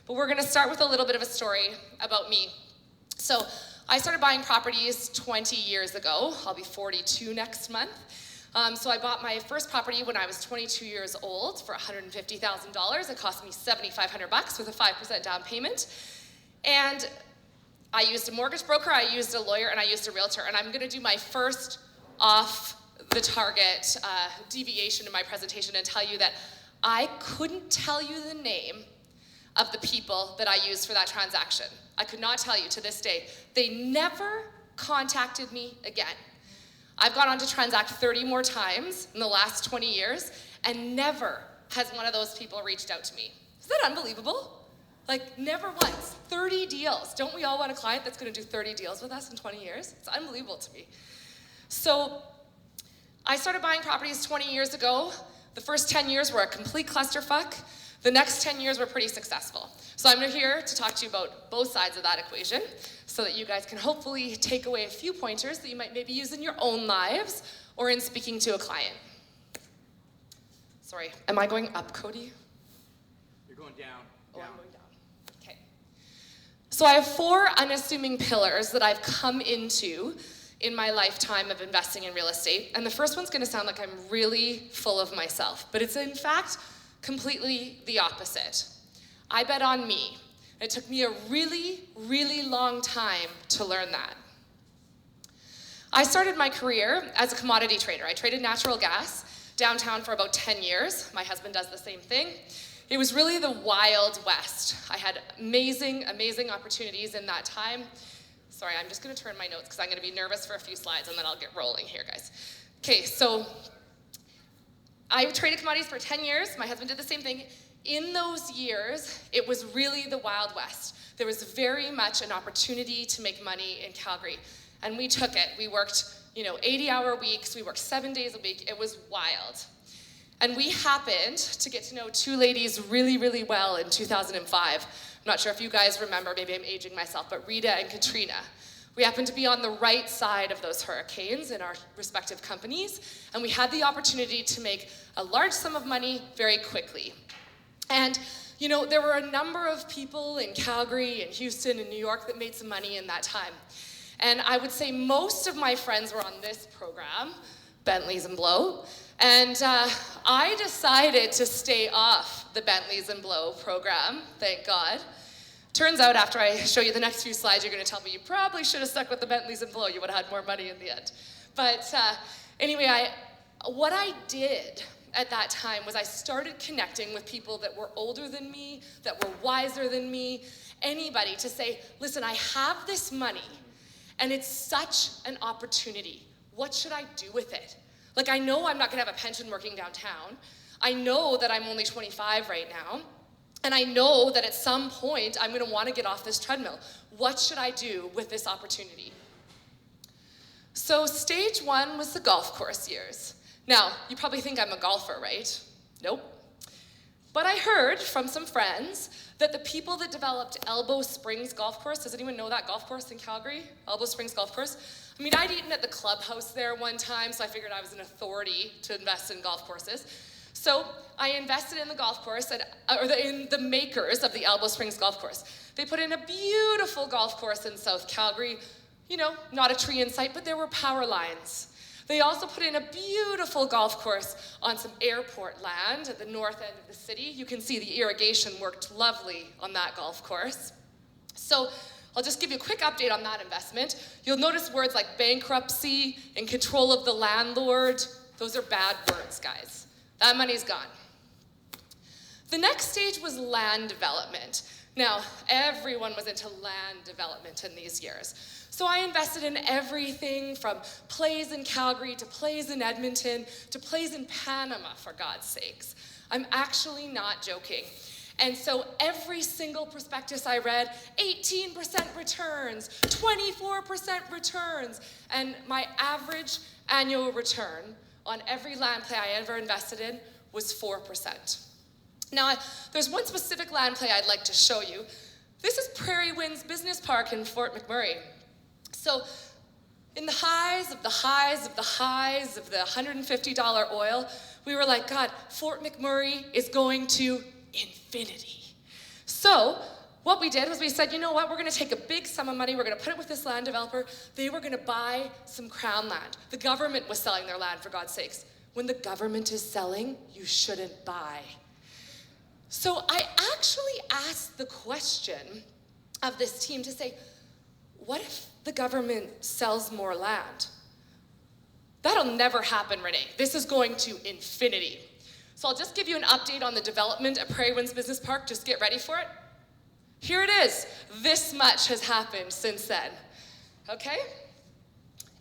But we're gonna start with a little bit of a story about me. So I started buying properties 20 years ago. I'll be 42 next month. So I bought my first property when I was 22 years old for $150,000. It cost me $7,500 with a 5% down payment. And I used a mortgage broker, I used a lawyer, and I used a realtor. And I'm gonna do my first off the target deviation in my presentation and tell you that I couldn't tell you the name of the people that I used for that transaction. I could not tell you to this day. They never contacted me again. I've gone on to transact 30 more times in the last 20 years, and never has one of those people reached out to me. Is that unbelievable? Like, never once. 30 deals. Don't we all want a client that's gonna do 30 deals with us in 20 years? It's unbelievable to me. So I started buying properties 20 years ago. The first 10 years were a complete clusterfuck. The next 10 years were pretty successful. So I'm here to talk to you about both sides of that equation so that you guys can hopefully take away a few pointers that you might maybe use in your own lives or in speaking to a client. Sorry, am I going up, Cody? You're going down. Oh, I'm going down. Okay. So I have 4 unassuming pillars that I've come into in my lifetime of investing in real estate. And the first one's gonna sound like I'm really full of myself, but it's in fact completely the opposite. I bet on me. It took me a really, really long time to learn that. I started my career as a commodity trader. I traded natural gas downtown for about 10 years. My husband does the same thing. It was really the Wild West. I had amazing, amazing opportunities in that time. Sorry, I'm just gonna turn my notes because I'm gonna be nervous for a few slides and then I'll get rolling here, guys. Okay, so I traded commodities for 10 years. My husband did the same thing. In those years, it was really the Wild West. There was very much an opportunity to make money in Calgary, and we took it. We worked, 80-hour weeks. We worked 7 days a week. It was wild. And we happened to get to know 2 ladies really, really well in 2005. I'm not sure if you guys remember, maybe I'm aging myself, but Rita and Katrina. We happened to be on the right side of those hurricanes in our respective companies, and we had the opportunity to make a large sum of money very quickly. And, there were a number of people in Calgary and Houston and New York that made some money in that time. And I would say most of my friends were on this program, Bentleys and Blow, and I decided to stay off the Bentleys and Blow program, thank God. Turns out after I show you the next few slides, you're gonna tell me you probably should have stuck with the Bentleys and Blow. You would have had more money in the end. But anyway, what I did at that time was I started connecting with people that were older than me, that were wiser than me, anybody to say, listen, I have this money and it's such an opportunity. What should I do with it? Like, I know I'm not gonna have a pension working downtown. I know that I'm only 25 right now. And I know that at some point, I'm gonna wanna get off this treadmill. What should I do with this opportunity? So stage 1 was the golf course years. Now, you probably think I'm a golfer, right? Nope. But I heard from some friends that the people that developed Elbow Springs Golf Course, does anyone know that golf course in Calgary? Elbow Springs Golf Course? I mean, I'd eaten at the clubhouse there one time, so I figured I was an authority to invest in golf courses. So I invested in the golf course, in the makers of the Elbow Springs Golf Course. They put in a beautiful golf course in South Calgary. Not a tree in sight, but there were power lines. They also put in a beautiful golf course on some airport land at the north end of the city. You can see the irrigation worked lovely on that golf course. So I'll just give you a quick update on that investment. You'll notice words like bankruptcy and control of the landlord. Those are bad words, guys. That money's gone. The next stage was land development. Now, everyone was into land development in these years. So I invested in everything from plays in Calgary to plays in Edmonton to plays in Panama, for God's sakes. I'm actually not joking. And so every single prospectus I read, 18% returns, 24% returns, and my average annual return on every land play I ever invested in was 4%. Now, there's one specific land play I'd like to show you. This is Prairie Winds Business Park in Fort McMurray. So in the highs of the highs of the highs of the $150 oil, we were like, God, Fort McMurray is going to infinity. So what we did was we said, you know what, we're gonna take a big sum of money, we're gonna put it with this land developer. They were gonna buy some crown land. The government was selling their land, for God's sakes. When the government is selling, you shouldn't buy. So I actually asked the question of this team to say, what if the government sells more land? That'll never happen, Renée. This is going to infinity. So I'll just give you an update on the development at Prairie Winds Business Park. Just get ready for it. Here it is. This much has happened since then. Okay?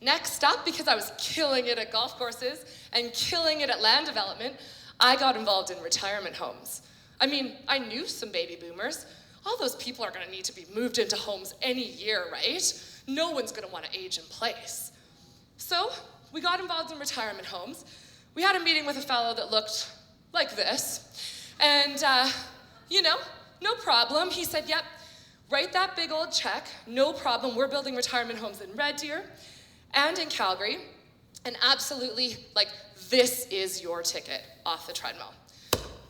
Next up, because I was killing it at golf courses and killing it at land development, I got involved in retirement homes. I mean, I knew some baby boomers. All those people are gonna need to be moved into homes any year, right? No one's gonna wanna age in place. So we got involved in retirement homes. We had a meeting with a fellow that looked like this. And, no problem. He said, yep, write that big old check, no problem. We're building retirement homes in Red Deer and in Calgary. And absolutely, this is your ticket off the treadmill.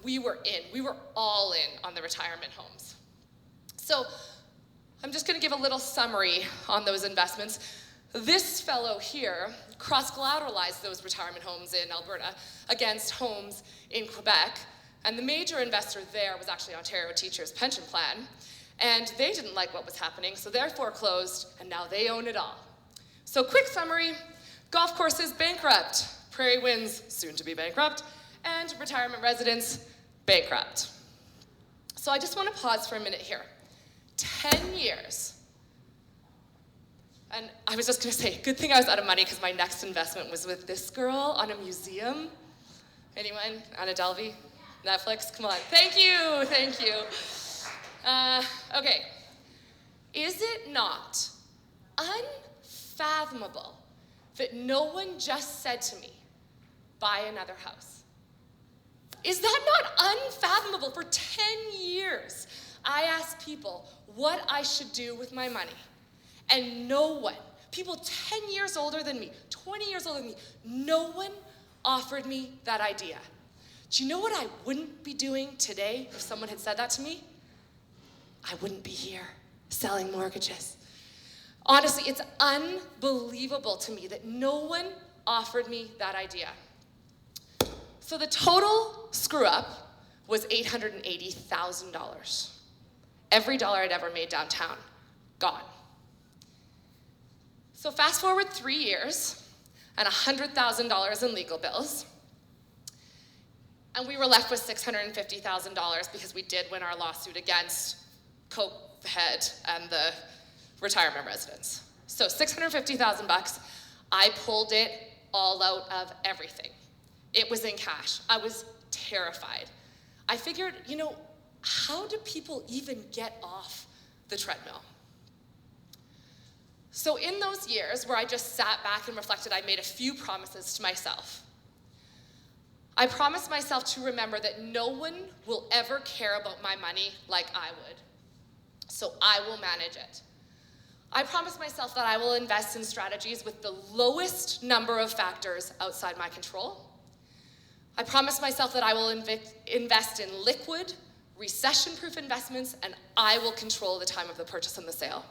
We were in. We were all in on the retirement homes. So I'm just gonna give a little summary on those investments. This fellow here cross-collateralized those retirement homes in Alberta against homes in Quebec, and the major investor there was actually Ontario Teachers' Pension Plan, and they didn't like what was happening, so they're foreclosed, and now they own it all. So quick summary, golf courses bankrupt, Prairie Winds soon to be bankrupt, and retirement residents bankrupt. So I just want to pause for a minute here. 10 years. And I was just gonna say, good thing I was out of money because my next investment was with this girl on a museum. Anyone? Anna Delvey? Netflix? Come on. Thank you, thank you. Okay. Is it not unfathomable that no one just said to me, buy another house? Is that not unfathomable? For 10 years, I asked people what I should do with my money. And no one, people 10 years older than me, 20 years older than me, no one offered me that idea. Do you know what I wouldn't be doing today if someone had said that to me? I wouldn't be here selling mortgages. Honestly, it's unbelievable to me that no one offered me that idea. So the total screw up was $880,000. Every dollar I'd ever made downtown, gone. So fast forward 3 years and $100,000 in legal bills, and we were left with $650,000 because we did win our lawsuit against Coke the Head and the retirement residents. So $650,000, I pulled it all out of everything. It was in cash. I was terrified. I figured, how do people even get off the treadmill? So in those years where I just sat back and reflected, I made a few promises to myself. I promised myself to remember that no one will ever care about my money like I would. So I will manage it. I promised myself that I will invest in strategies with the lowest number of factors outside my control. I promised myself that I will invest in liquid, recession-proof investments, and I will control the time of the purchase and the sale.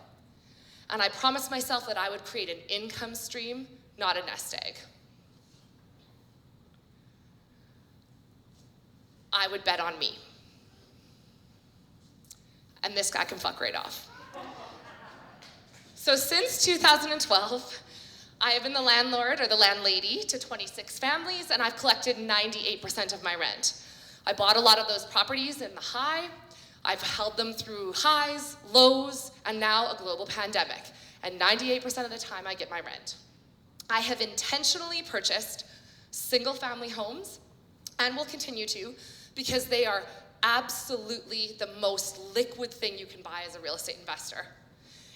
And I promised myself that I would create an income stream, not a nest egg. I would bet on me. And this guy can fuck right off. So since 2012, I have been the landlord or the landlady to 26 families, and I've collected 98% of my rent. I bought a lot of those properties in the high. I've held them through highs, lows, and now a global pandemic. And 98% of the time I get my rent. I have intentionally purchased single-family homes and will continue to because they are absolutely the most liquid thing you can buy as a real estate investor.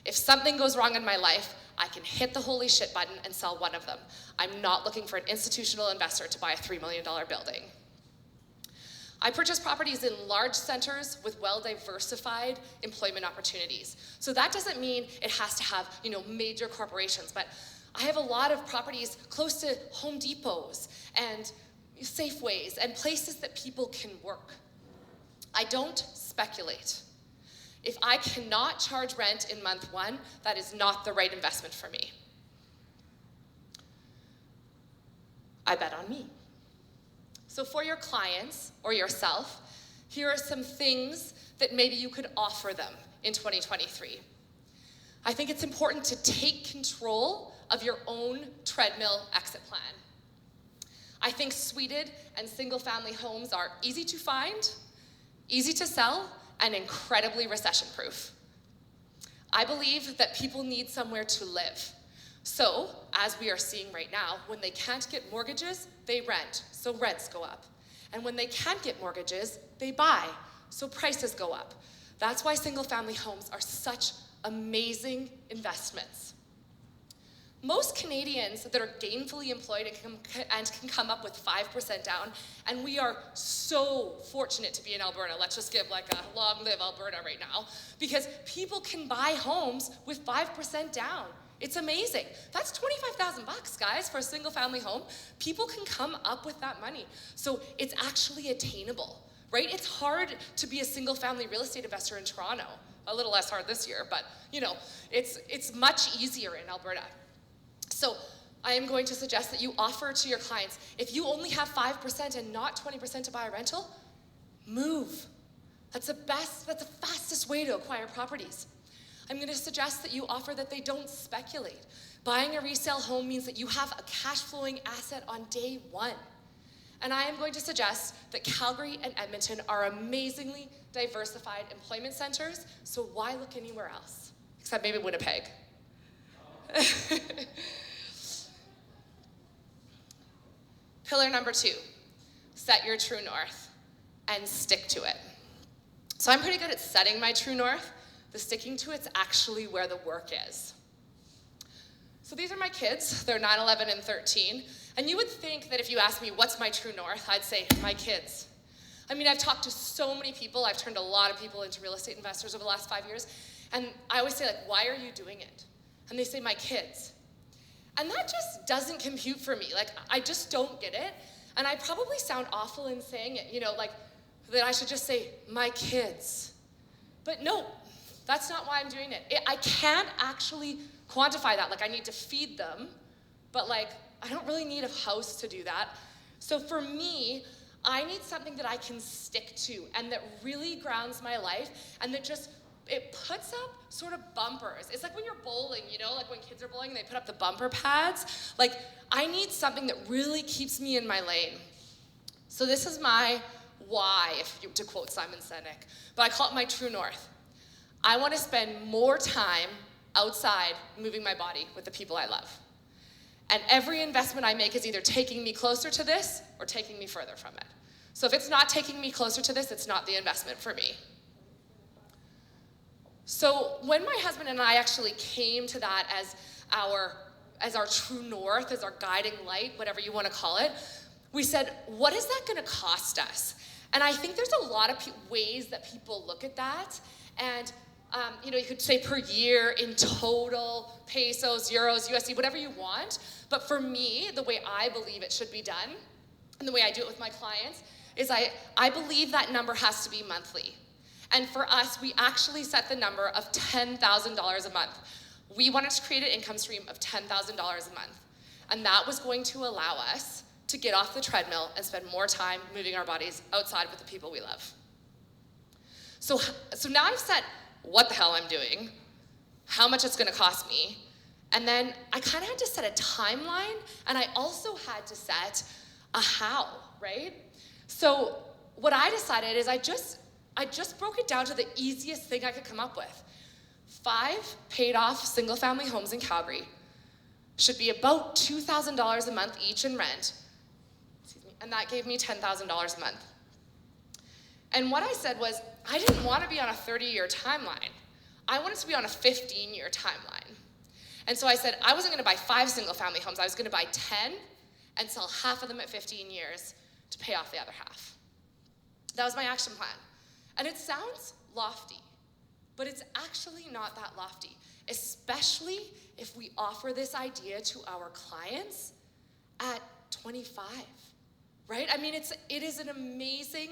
If something goes wrong in my life, I can hit the holy shit button and sell one of them. I'm not looking for an institutional investor to buy a $3 million building. I purchase properties in large centers with well-diversified employment opportunities. So that doesn't mean it has to have, major corporations, but I have a lot of properties close to Home Depots and Safeways and places that people can work. I don't speculate. if I cannot charge rent in month 1, that is not the right investment for me. I bet on me. So for your clients or yourself, here are some things that maybe you could offer them in 2023. I think it's important to take control of your own treadmill exit plan. I think suited and single-family homes are easy to find, easy to sell, and incredibly recession-proof. I believe that people need somewhere to live. So, as we are seeing right now, when they can't get mortgages, they rent, so rents go up. And when they can't get mortgages, they buy, so prices go up. That's why single-family homes are such amazing investments. Most Canadians that are gainfully employed and can come up with 5% down, and we are so fortunate to be in Alberta. Let's just give like a long live Alberta right now, because people can buy homes with 5% down. It's amazing. That's $25,000, guys, for a single family home. People can come up with that money. So it's actually attainable, right? It's hard to be a single family real estate investor in Toronto. A little less hard this year, but you know, it's much easier in Alberta. So I am going to suggest that you offer to your clients, if you only have 5% and not 20% to buy a rental, move. That's the fastest way to acquire properties. I'm going to suggest that you offer that they don't speculate. Buying a resale home means that you have a cash flowing asset on day 1. And I am going to suggest that Calgary and Edmonton are amazingly diversified employment centers, so why look anywhere else? Except maybe Winnipeg. Pillar number 2, set your true north and stick to it. So I'm pretty good at setting my true north. The sticking to it's actually where the work is. So these are my kids. They're 9, 11, and 13. And you would think that if you asked me what's my true north, I'd say my kids. I mean, I've talked to so many people. I've turned a lot of people into real estate investors over the last 5 years. And I always say, like, why are you doing it? And they say, my kids. And that just doesn't compute for me. Like, I just don't get it. And I probably sound awful in saying it, you know, like, that I should just say, my kids. But no, that's not why I'm doing it. I can't actually quantify that. Like, I need to feed them, but like, I don't really need a house to do that. So for me, I need something that I can stick to and that really grounds my life and that just, it puts up sort of bumpers. It's like when you're bowling, you know, like when kids are bowling, they put up the bumper pads. Like, I need something that really keeps me in my lane. So this is my why, to quote Simon Sinek, but I call it my true north. I want to spend more time outside moving my body with the people I love. And every investment I make is either taking me closer to this or taking me further from it. So if it's not taking me closer to this, it's not the investment for me. So when my husband and I actually came to that as our true north, as our guiding light, whatever you want to call it, we said, what is that going to cost us? And I think there's a lot of ways that people look at that. And you know, you could say per year in total, pesos, euros, USD, whatever you want. But for me, the way I believe it should be done, and the way I do it with my clients, is I believe that number has to be monthly. And for us, we actually set the number of $10,000 a month. We wanted to create an income stream of $10,000 a month. And that was going to allow us to get off the treadmill and spend more time moving our bodies outside with the people we love. So now I've set what the hell I'm doing, how much it's going to cost me, and then I kind of had to set a timeline, and I also had to set a how, right? So what I decided is I just broke it down to the easiest thing I could come up with. 5 paid off single family homes in Calgary should be about $2,000 a month each in rent, and that gave me $10,000 a month. And what I said was, I didn't want to be on a 30-year timeline. I wanted to be on a 15-year timeline. And so I said, I wasn't going to buy 5 single-family homes. I was going to buy 10 and sell half of them at 15 years to pay off the other half. That was my action plan. And it sounds lofty, but it's actually not that lofty, especially if we offer this idea to our clients at 25, right? I mean, it is an amazing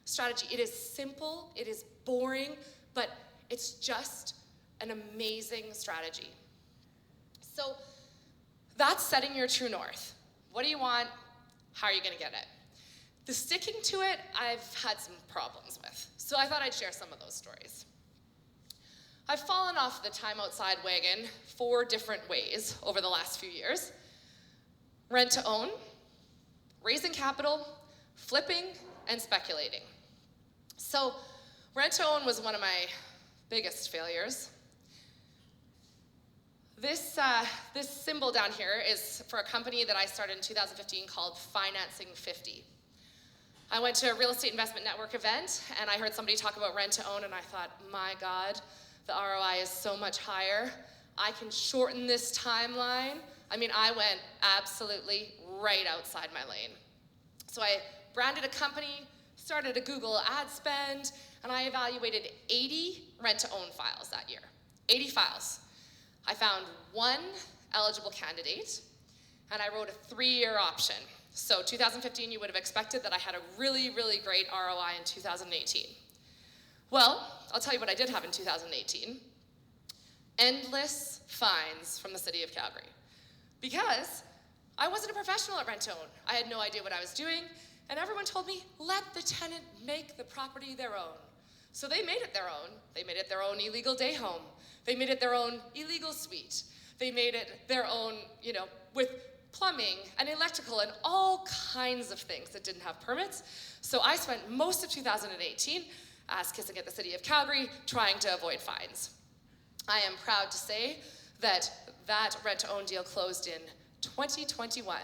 strategy. It is simple, it is boring, but It's just an amazing strategy. So that's setting your true north. What do you want? How are you gonna get it? The sticking to it, I've had some problems with. So I thought I'd share some of those stories. I've fallen off the time outside wagon 4 different ways over the last few years. Rent to own, raising capital, flipping, and speculating. So rent to own was one of my biggest failures. This symbol down here is for a company that I started in 2015 called Financing 50. I went to a real estate investment network event and I heard somebody talk about rent to own and I thought, my God, the ROI is so much higher. I can shorten this timeline. I mean, I went absolutely right outside my lane. So I branded a company, started a Google ad spend, and I evaluated 80 rent-to-own files that year. 80 files. I found 1 eligible candidate, and I wrote a 3-year option. So 2015, you would have expected that I had a really, really great ROI in 2018. Well, I'll tell you what I did have in 2018. Endless fines from the city of Calgary. Because I wasn't a professional at rent-to-own. I had no idea what I was doing, and everyone told me, let the tenant make the property their own. So they made it their own. They made it their own illegal day home. They made it their own illegal suite. They made it their own, with plumbing and electrical and all kinds of things that didn't have permits. So I spent most of 2018 ass-kissing at the city of Calgary, trying to avoid fines. I am proud to say that that rent-to-own deal closed in 2021,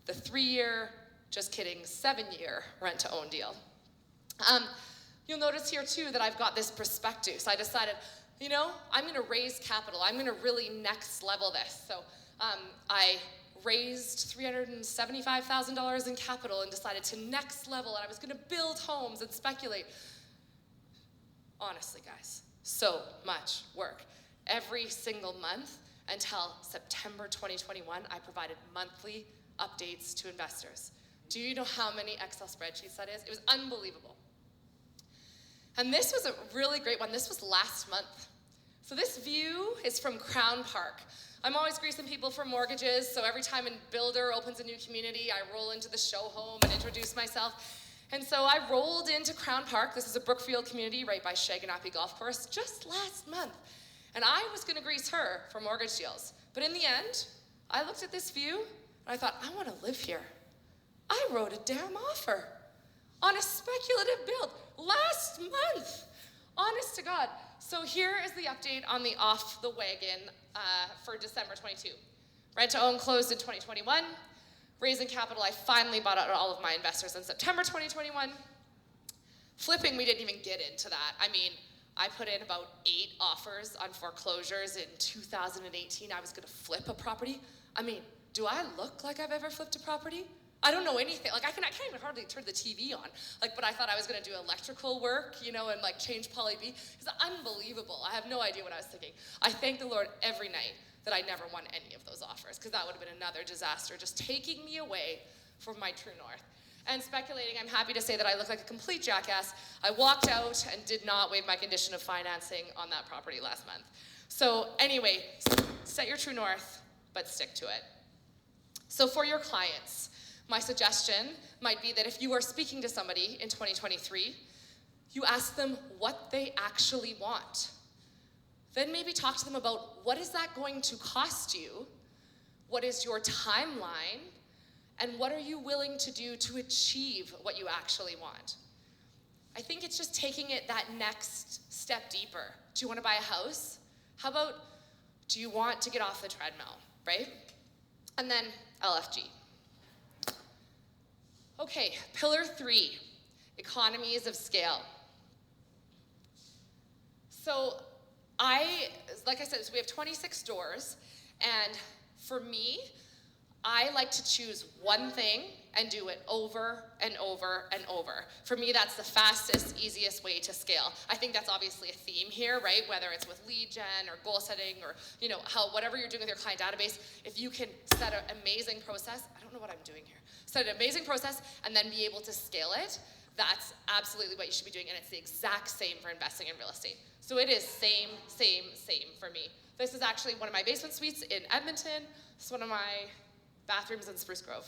the 3-year, just kidding, 7-year rent-to-own deal. You'll notice here too that I've got this perspective. So I decided, I'm gonna raise capital. I'm gonna really next level this. So I raised $375,000 in capital and decided to next level, and I was gonna build homes and speculate. Honestly, guys, so much work. Every single month until September 2021, I provided monthly updates to investors. Do you know how many Excel spreadsheets that is? It was unbelievable. And this was a really great one. This was last month. So this view is from Crown Park. I'm always greasing people for mortgages, so every time a builder opens a new community, I roll into the show home and introduce myself. And so I rolled into Crown Park. This is a Brookfield community right by Shaganappy Golf Course just last month. And I was gonna grease her for mortgage deals. But in the end, I looked at this view and I thought, I wanna live here. I wrote a damn offer on a speculative build last month. Honest to God. So here is the update on the off the wagon for December 22. Rent to own closed in 2021. Raising capital, I finally bought out all of my investors in September 2021. Flipping, we didn't even get into that. I mean, I put in about 8 offers on foreclosures in 2018. I was gonna flip a property. I mean, do I look like I've ever flipped a property? I don't know anything. Like, I can't even hardly turn the TV on. Like, but I thought I was gonna do electrical work, and like change poly B. It's unbelievable. I have no idea what I was thinking. I thank the Lord every night that I never won any of those offers, because that would have been another disaster, just taking me away from my true north. And speculating, I'm happy to say that I look like a complete jackass. I walked out and did not waive my condition of financing on that property last month. So anyway, set your true north, but stick to it. So for your clients, my suggestion might be that if you are speaking to somebody in 2023, you ask them what they actually want. Then maybe talk to them about what is that going to cost you, what is your timeline, and what are you willing to do to achieve what you actually want. I think it's just taking it that next step deeper. Do you want to buy a house? How about, do you want to get off the treadmill, right? And then LFG. Okay, pillar 3, economies of scale. So like I said, so we have 26 stores, and for me, I like to choose one thing and do it over and over and over. For me, that's the fastest, easiest way to scale. I think that's obviously a theme here, right? Whether it's with lead gen or goal setting or whatever you're doing with your client database, if you can set an amazing process, I don't know what I'm doing here, set an amazing process and then be able to scale it, that's absolutely what you should be doing, and it's the exact same for investing in real estate. So it is same for me. This is actually one of my basement suites in Edmonton. This is one of my bathrooms in Spruce Grove.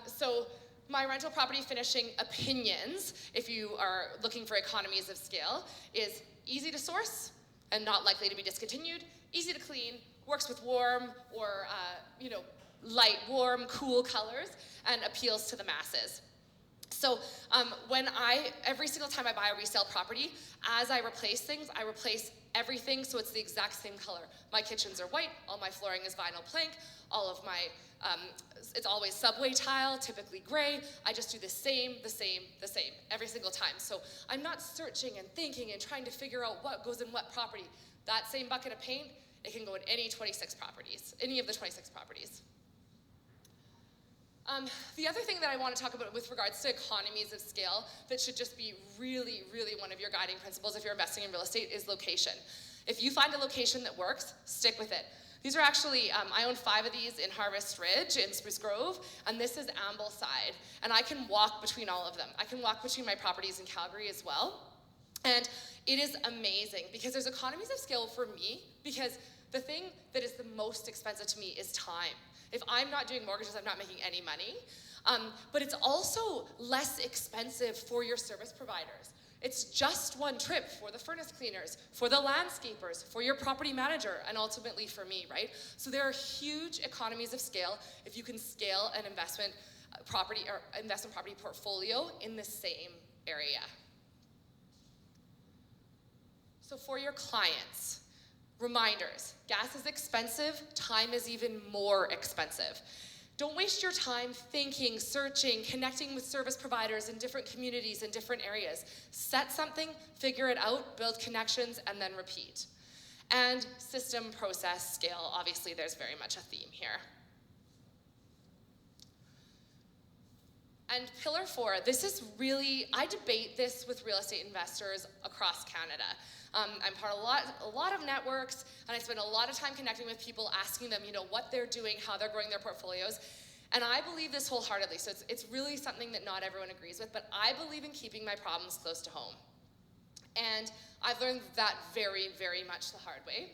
So my rental property finishing opinions, if you are looking for economies of scale, is easy to source and not likely to be discontinued, easy to clean, works with warm or light, warm, cool colors, and appeals to the masses. So every single time I buy a resale property, as I replace things, I replace everything so it's the exact same color. My kitchens are white, all my flooring is vinyl plank, all of my, it's always subway tile, typically gray. I just do the same, every single time. So I'm not searching and thinking and trying to figure out what goes in what property. That same bucket of paint, it can go in any of the 26 properties. The other thing that I want to talk about with regards to economies of scale that should just be really, really one of your guiding principles if you're investing in real estate is location. If you find a location that works, stick with it. These are actually, I own 5 of these in Harvest Ridge in Spruce Grove, and this is Ambleside, and I can walk between all of them. I can walk between my properties in Calgary as well, and it is amazing because there's economies of scale for me because the thing that is the most expensive to me is time. If I'm not doing mortgages, I'm not making any money. But it's also less expensive for your service providers. It's just one trip for the furnace cleaners, for the landscapers, for your property manager, and ultimately for me, right? So there are huge economies of scale if you can scale an investment property portfolio in the same area. So for your clients, reminders, gas is expensive, time is even more expensive. Don't waste your time thinking, searching, connecting with service providers in different communities in different areas. Set something, figure it out, build connections, and then repeat. And system, process, scale, obviously there's very much a theme here. And pillar 4, this is really, I debate this with real estate investors across Canada. I'm part of a lot of networks, and I spend a lot of time connecting with people, asking them, what they're doing, how they're growing their portfolios. And I believe this wholeheartedly, so it's really something that not everyone agrees with, but I believe in keeping my problems close to home. And I've learned that very, very much the hard way.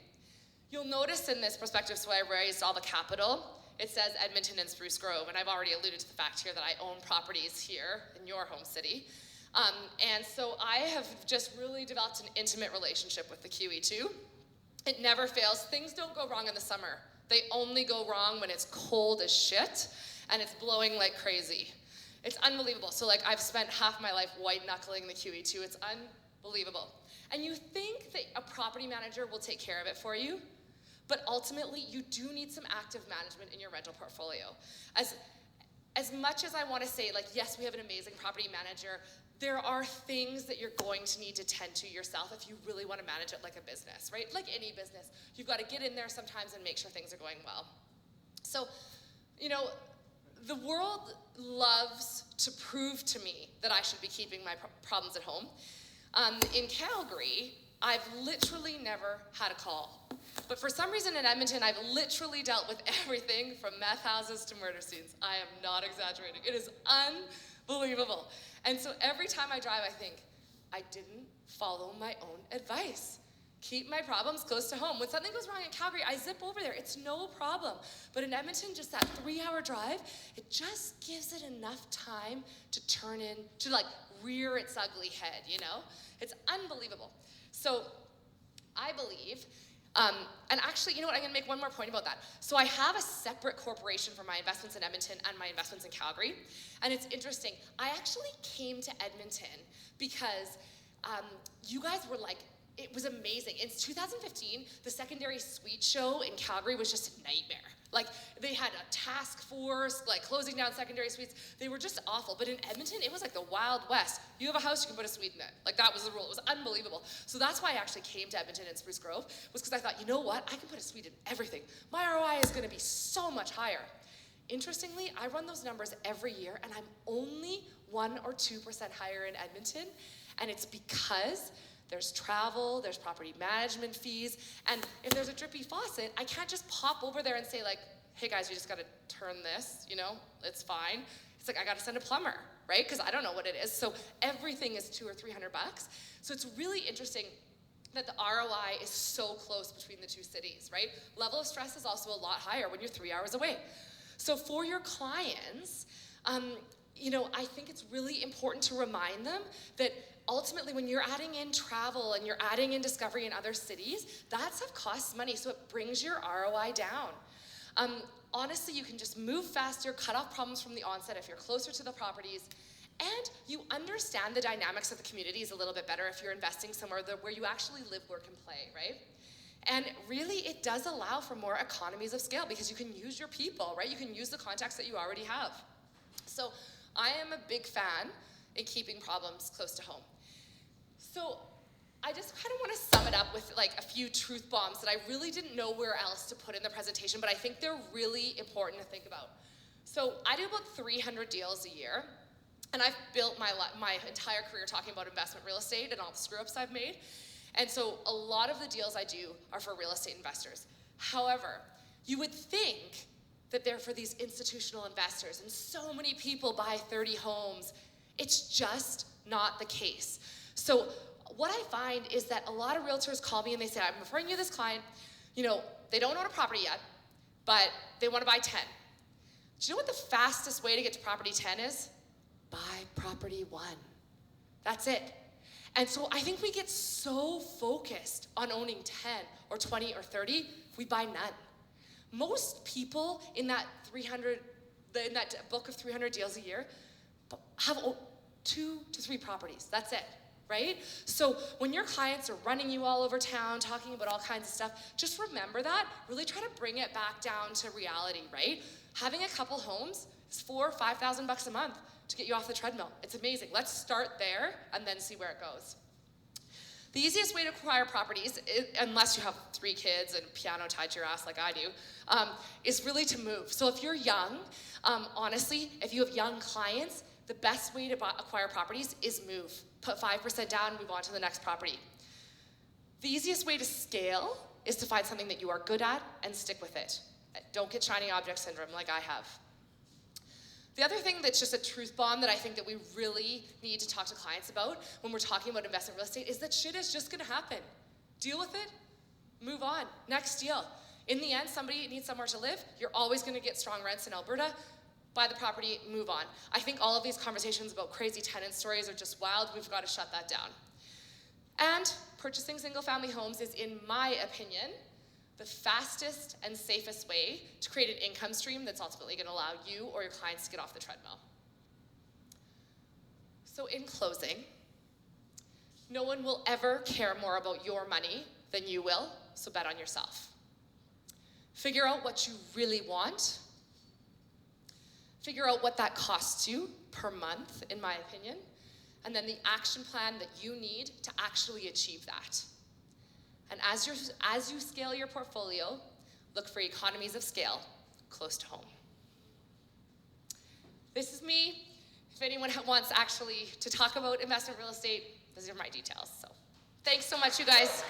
You'll notice in this perspective, so I raised all the capital, it says Edmonton and Spruce Grove, and I've already alluded to the fact here that I own properties here in your home city. And so I have just really developed an intimate relationship with the QE2. It never fails. Things don't go wrong in the summer. They only go wrong when it's cold as shit and it's blowing like crazy. It's unbelievable. So I've spent half my life white knuckling the QE2. It's unbelievable. And you think that a property manager will take care of it for you, but ultimately you do need some active management in your rental portfolio. As much as I want to say, yes, we have an amazing property manager, there are things that you're going to need to tend to yourself if you really want to manage it like a business, right? Like any business. You've got to get in there sometimes and make sure things are going well. So, the world loves to prove to me that I should be keeping my problems at home. In Calgary, I've literally never had a call. But for some reason in Edmonton, I've literally dealt with everything from meth houses to murder scenes. I am not exaggerating. It is unbelievable. And so every time I drive, I think, I didn't follow my own advice. Keep my problems close to home. When something goes wrong in Calgary, I zip over there. It's no problem. But in Edmonton, just that 3-hour drive, it just gives it enough time to turn in, to rear its ugly head, It's unbelievable. So I believe, and actually, I'm going to make one more point about that. So I have a separate corporation for my investments in Edmonton and my investments in Calgary. And it's interesting. I actually came to Edmonton because you guys were it was amazing. In 2015, the secondary suite show in Calgary was just a nightmare. They had a task force, closing down secondary suites. They were just awful. But in Edmonton, it was like the Wild West. You have a house, you can put a suite in it. That was the rule. It was unbelievable. So that's why I actually came to Edmonton and Spruce Grove, was because I thought, you know what? I can put a suite in everything. My ROI is going to be so much higher. Interestingly, I run those numbers every year, and I'm only 1 or 2% higher in Edmonton. And it's because there's travel, there's property management fees, and if there's a drippy faucet, I can't just pop over there and say hey guys, you just gotta turn this, it's fine. It's I gotta send a plumber, right? Because I don't know what it is. So everything is $200 or $300. So it's really interesting that the ROI is so close between the two cities, right? Level of stress is also a lot higher when you're 3 hours away. So for your clients, I think it's really important to remind them that ultimately when you're adding in travel and you're adding in discovery in other cities, that stuff costs money, so it brings your ROI down. Honestly, you can just move faster, cut off problems from the onset if you're closer to the properties, and you understand the dynamics of the communities a little bit better if you're investing somewhere where you actually live, work, and play, right? And really, it does allow for more economies of scale because you can use your people, right? You can use the contacts that you already have. So I am a big fan in keeping problems close to home. So I just kind of want to sum it up with like a few truth bombs that I really didn't know where else to put in the presentation, but I think they're really important to think about. So I do about 300 deals a year, and I've built my entire career talking about investment real estate and all the screw-ups I've made. And so a lot of the deals I do are for real estate investors. However, you would think that they're for these institutional investors, and so many people buy 30 homes. It's just not the case. So what I find is that a lot of realtors call me and they say, I'm referring you this client, they don't own a property yet, but they want to buy 10. Do you know what the fastest way to get to property 10 is? Buy property 1. That's it. And so I think we get so focused on owning 10 or 20 or 30, we buy none. Most people in that book of 300 deals a year have 2 to 3 properties. That's it, right? So when your clients are running you all over town, talking about all kinds of stuff, just remember that. Really try to bring it back down to reality, right? Having a couple homes is $4,000 or $5,000 a month to get you off the treadmill. It's amazing. Let's start there and then see where it goes. The easiest way to acquire properties, unless you have 3 kids and piano tied to your ass like I do, is really to move. So if you're young, honestly, if you have young clients, the best way to acquire properties is move. Put 5% down, move on to the next property. The easiest way to scale is to find something that you are good at and stick with it. Don't get shiny object syndrome like I have. The other thing that's just a truth bomb that I think that we really need to talk to clients about when we're talking about investment real estate is that shit is just gonna happen. Deal with it, move on, next deal. In the end, somebody needs somewhere to live. You're always gonna get strong rents in Alberta. Buy the property, move on. I think all of these conversations about crazy tenant stories are just wild. We've got to shut that down. And purchasing single-family homes is, in my opinion, the fastest and safest way to create an income stream that's ultimately going to allow you or your clients to get off the treadmill. So in closing, no one will ever care more about your money than you will, so bet on yourself. Figure out what you really want. Figure out what that costs you per month, in my opinion, and then the action plan that you need to actually achieve that. And as you scale your portfolio, look for economies of scale close to home. This is me. If anyone wants actually to talk about investment real estate, these are my details. So thanks so much, you guys.